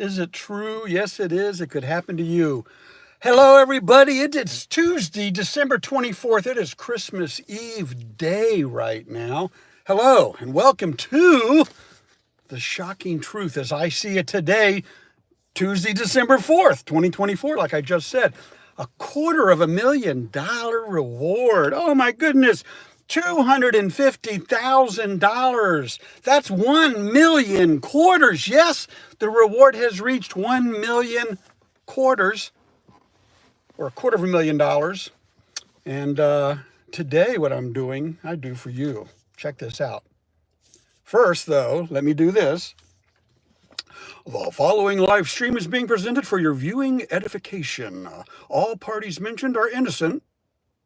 Is it true? Yes, it is. It could happen to you. Hello, everybody. It's Tuesday, December 24th. It is Christmas Eve day right now. Hello, and welcome to The Shocking Truth as I see it today, Tuesday, December 4th, 2024, like I just said. $250,000 reward. Oh, my goodness. $250,000. That's 1 million quarters. Yes, the reward has reached 1 million quarters, or $250,000. And today what I'm doing, I do for you. Check this out. First, though, let me do this. The following live stream is being presented for your viewing edification. All parties mentioned are innocent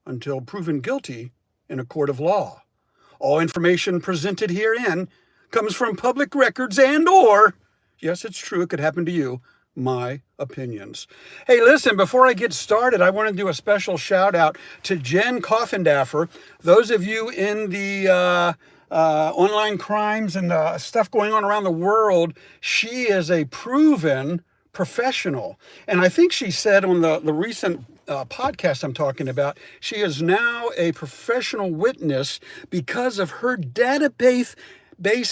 until proven guilty in a court of law. All information presented herein comes from public records and/or, yes, it's true, it could happen to you, my opinions. Hey, listen, before I get started, I want to do a special shout out to Jen Coffindaffer. Those of you in the online crimes and stuff going on around the world, she is a proven professional. And I think she said on the recent podcast I'm talking about, she is now a professional witness because of her database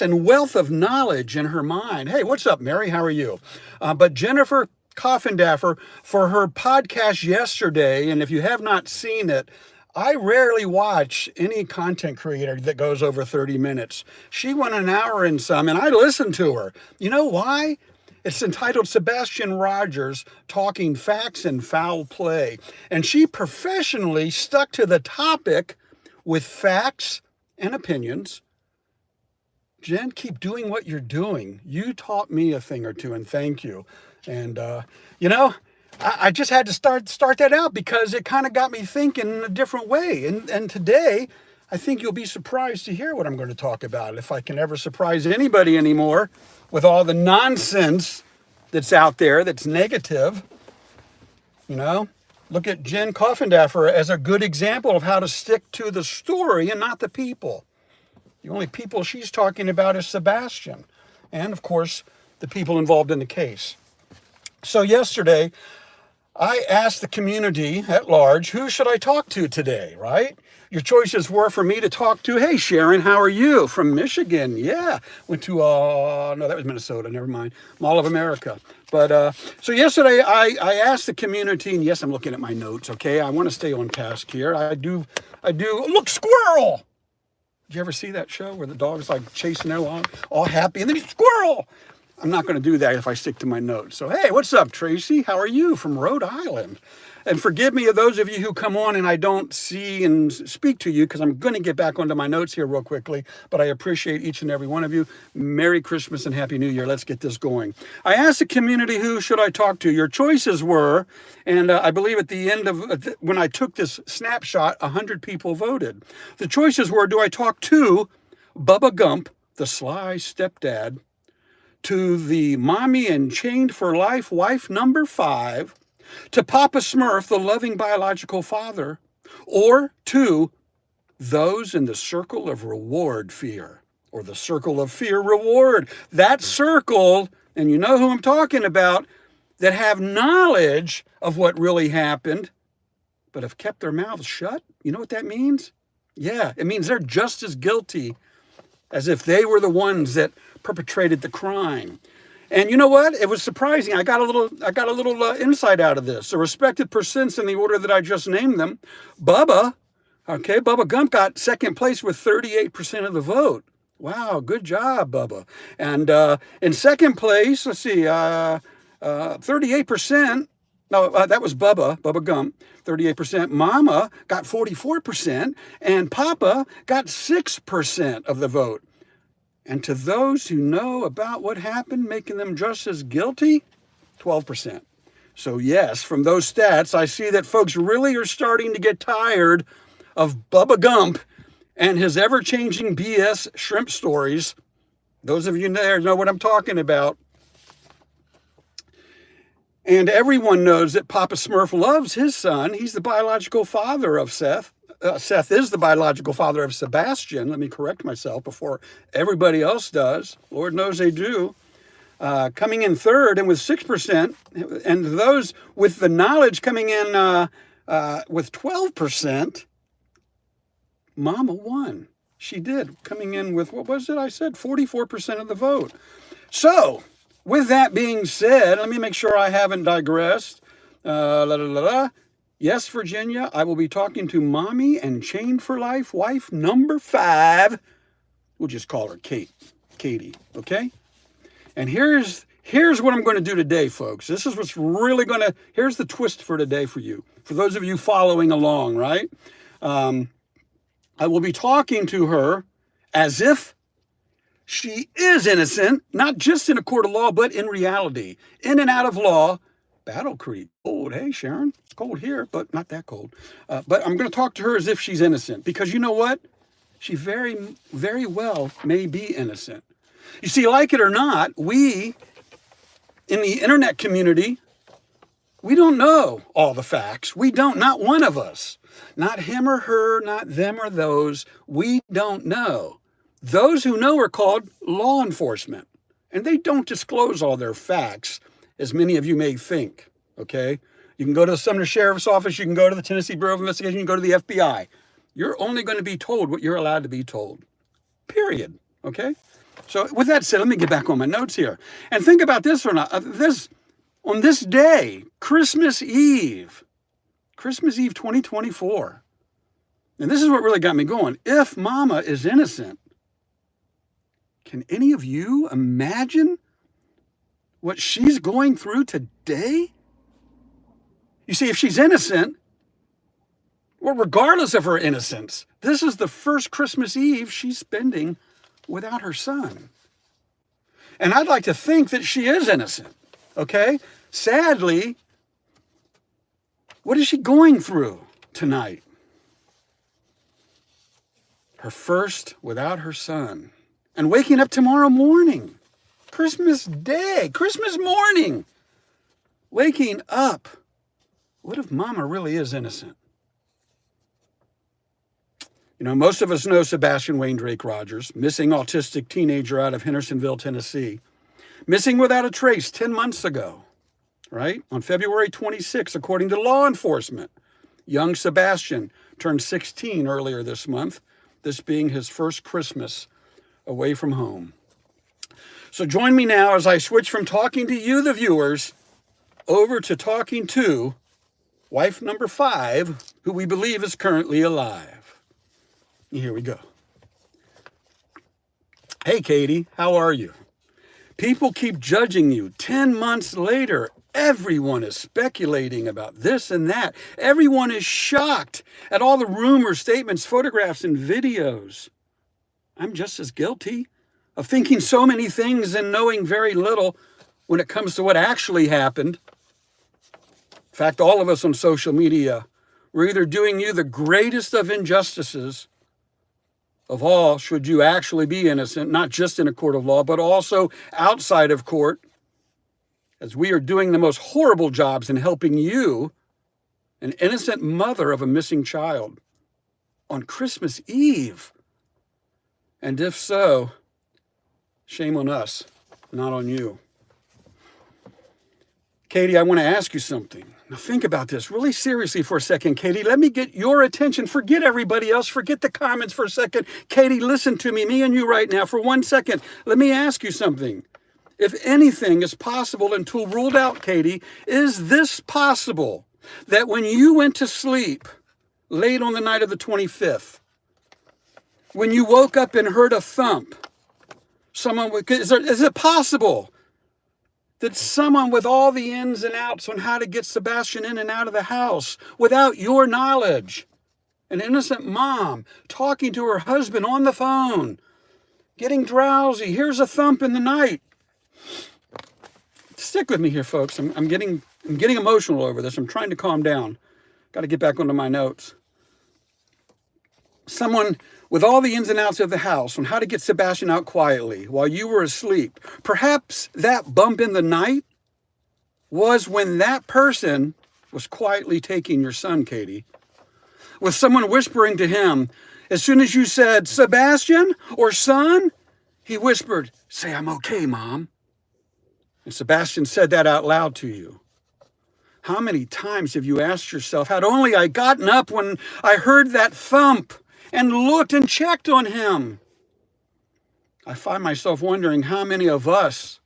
and wealth of knowledge in her mind. Hey, what's up, Mary? How are you? But Jennifer Coffindaffer, for her podcast yesterday, and if you have not seen it, I rarely watch any content creator that goes over 30 minutes. She went an hour and some, and I listened to her. You know why? It's entitled Sebastain Rogers, Talking Facts and Foul Play. And she professionally stuck to the topic with facts and opinions. Jen, keep doing what you're doing. You taught me a thing or two, and thank you. And, I just had to start that out because it kind of got me thinking in a different way. And today, I think you'll be surprised to hear what I'm going to talk about, if I can ever surprise anybody anymore with all the nonsense that's out there that's negative. You know, look at Jen Coffindaffer as a good example of how to stick to the story and not the people. The only people she's talking about is Sebastian and, of course, the people involved in the case. So yesterday, I asked the community at large, who should I talk to today, right? Your choices were for me to talk to, hey, Sharon, how are you? From Michigan. Yeah. Went to, no, that was Minnesota. Never mind. Mall of America. But so yesterday I asked the community, and yes, I'm looking at my notes, okay? I want to stay on task here. I do. Look, squirrel! Did you ever see that show where the dog's like chasing along, all happy, and then he's squirrel? I'm not going to do that if I stick to my notes. So, hey, what's up, Tracy? How are you from Rhode Island? And forgive me of those of you who come on and I don't see and speak to you because I'm going to get back onto my notes here real quickly. But I appreciate each and every one of you. Merry Christmas and Happy New Year. Let's get this going. I asked the community, who should I talk to? Your choices were, and I believe at the end of when I took this snapshot, 100 people voted. The choices were, do I talk to Bubba Gump, the sly stepdad, to the mommy and chained for life wife number 5, to Papa Smurf, the loving biological father, or to those in the circle of reward fear, or the circle of fear reward. That circle, and you know who I'm talking about, that have knowledge of what really happened, but have kept their mouths shut. You know what that means? Yeah, it means they're just as guilty as if they were the ones that perpetrated the crime. And you know what? It was surprising. I got a little insight out of this. The respected percents in the order that I just named them. Bubba Gump got second place with 38% of the vote. Wow, good job, Bubba. And in second place, let's see, 38%. No, that was Bubba Gump, 38%. Mama got 44%, and Papa got 6% of the vote. And to those who know about what happened, making them just as guilty, 12%. So yes, from those stats, I see that folks really are starting to get tired of Bubba Gump and his ever-changing BS shrimp stories. Those of you there know what I'm talking about. And everyone knows that Papa Smurf loves his son. He's the biological father of Seth. Seth is the biological father of Sebastian. Let me correct myself before everybody else does. Lord knows they do. coming in third and with 6%, and those with the knowledge coming in with 12%, Mama won. She did, coming in with, what was it I said, 44% of the vote. So, with that being said, let me make sure I haven't digressed. Yes, Virginia, I will be talking to Mommy and Chained for Life wife number 5. We'll just call her Katie, okay? And here's what I'm going to do today, folks. This is what's really going to, here's the twist for today for you. For those of you following along, right? I will be talking to her as if she is innocent, not just in a court of law, but in reality. In and out of law, Battle Creek. Cold, hey, Sharon. It's cold here, but not that cold. But I'm going to talk to her as if she's innocent, because you know what? She very, very well may be innocent. You see, like it or not, we in the internet community, we don't know all the facts. We don't, not one of us. Not him or her, not them or those. We don't know. Those who know are called law enforcement, and they don't disclose all their facts, as many of you may think, okay? You can go to the Sumner Sheriff's Office, you can go to the Tennessee Bureau of Investigation, you can go to the FBI. You're only going to be told what you're allowed to be told, period, okay? So with that said, let me get back on my notes here. And think about this or not. On this day, Christmas Eve 2024, and this is what really got me going. If Mama is innocent, can any of you imagine what she's going through today? You see, if she's innocent, well, regardless of her innocence, this is the first Christmas Eve she's spending without her son. And I'd like to think that she is innocent, okay? Sadly, what is she going through tonight? Her first without her son. And waking up tomorrow morning, Christmas Day, Christmas morning, waking up. What if Mama really is innocent? You know, most of us know Sebastian Wayne Drake Rogers, missing autistic teenager out of Hendersonville, Tennessee. Missing without a trace 10 months ago, right? On February 26, according to law enforcement, young Sebastian turned 16 earlier this month, this being his first Christmas away from home. So join me now as I switch from talking to you, the viewers, over to talking to wife number 5, who we believe is currently alive. Here we go. Hey, Katie, how are you? People keep judging you. 10 months later, everyone is speculating about this and that. Everyone is shocked at all the rumors, statements, photographs, and videos. I'm just as guilty of thinking so many things and knowing very little when it comes to what actually happened. In fact, all of us on social media, we're either doing you the greatest of injustices of all, should you actually be innocent, not just in a court of law, but also outside of court, as we are doing the most horrible jobs in helping you, an innocent mother of a missing child, on Christmas Eve. And if so, shame on us, not on you. Katie, I want to ask you something. Now think about this really seriously for a second, Katie. Let me get your attention. Forget everybody else. Forget the comments for a second. Katie, listen to me and you right now for 1 second. Let me ask you something. If anything is possible until ruled out, Katie, is this possible that when you went to sleep late on the night of the 25th, when you woke up and heard a thump, is it possible that someone with all the ins and outs on how to get Sebastian in and out of the house without your knowledge, an innocent mom talking to her husband on the phone, getting drowsy, here's a thump in the night. Stick with me here, folks. I'm getting emotional over this. I'm trying to calm down. Got to get back onto my notes. Someone with all the ins and outs of the house on how to get Sebastian out quietly while you were asleep. Perhaps that bump in the night was when that person was quietly taking your son, Katie, with someone whispering to him, as soon as you said, Sebastian or son, he whispered, say, I'm okay, Mom. And Sebastian said that out loud to you. How many times have you asked yourself, had only I gotten up when I heard that thump and looked and checked on him? I find myself wondering how many of us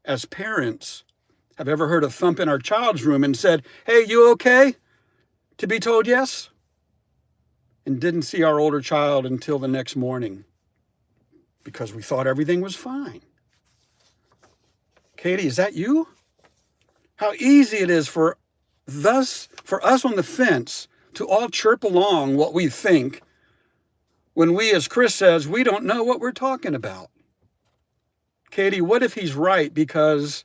as parents have ever heard a thump in our child's room and said, "Hey, you okay?" To be told yes, and didn't see our older child until the next morning because we thought everything was fine. Katie, is that you? How easy it is for us on the fence to all chirp along what we think when we, as Chris says, we don't know what we're talking about. Katie, what if he's right? Because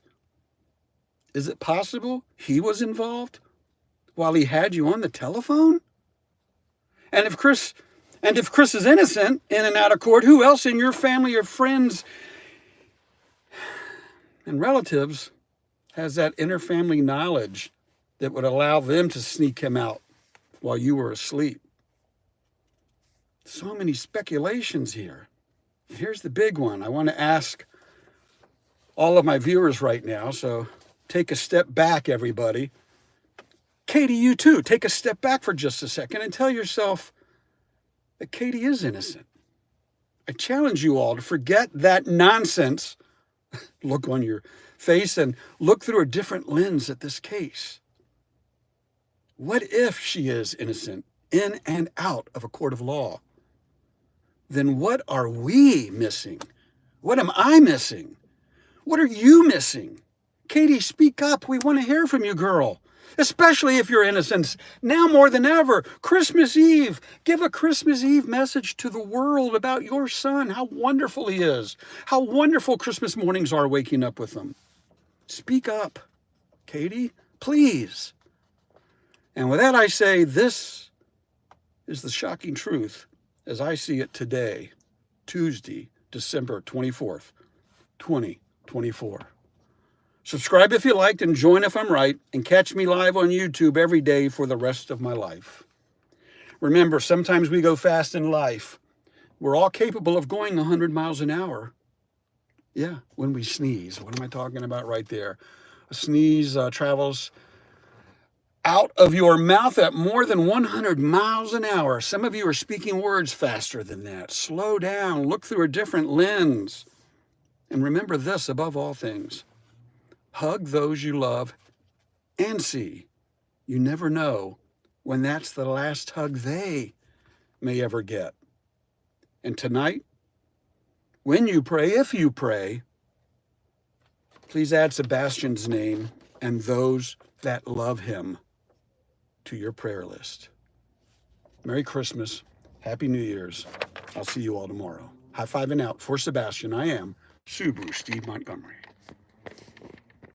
is it possible he was involved while he had you on the telephone? And if Chris is innocent in and out of court, who else in your family or friends and relatives has that inner family knowledge that would allow them to sneak him out while you were asleep? So many speculations here. Here's the big one. I want to ask all of my viewers right now, so take a step back, everybody. Katie, you too, take a step back for just a second and tell yourself that Katie is innocent. I challenge you all to forget that nonsense look on your face and look through a different lens at this case. What if she is innocent in and out of a court of law? Then what are we missing? What am I missing? What are you missing? Katie, speak up. We want to hear from you, girl. Especially if you're innocent. Now more than ever, Christmas Eve. Give a Christmas Eve message to the world about your son, how wonderful he is, how wonderful Christmas mornings are waking up with him. Speak up, Katie, please. And with that I say, this is the shocking truth as I see it today, Tuesday, December 24th, 2024. Subscribe if you liked and join if I'm right, and catch me live on YouTube every day for the rest of my life. Remember, sometimes we go fast in life. We're all capable of going 100 miles an hour. Yeah, when we sneeze. What am I talking about right there? A sneeze travels out of your mouth at more than 100 miles an hour. Some of you are speaking words faster than that. Slow down. Look through a different lens. And remember this above all things. Hug those you love and see. You never know when that's the last hug they may ever get. And tonight, when you pray, if you pray, please add Sebastian's name and those that love him to your prayer list. Merry Christmas. Happy New Year's. I'll see you all tomorrow. High five and out for Sebastian. I am SubaruSteve Montgomery.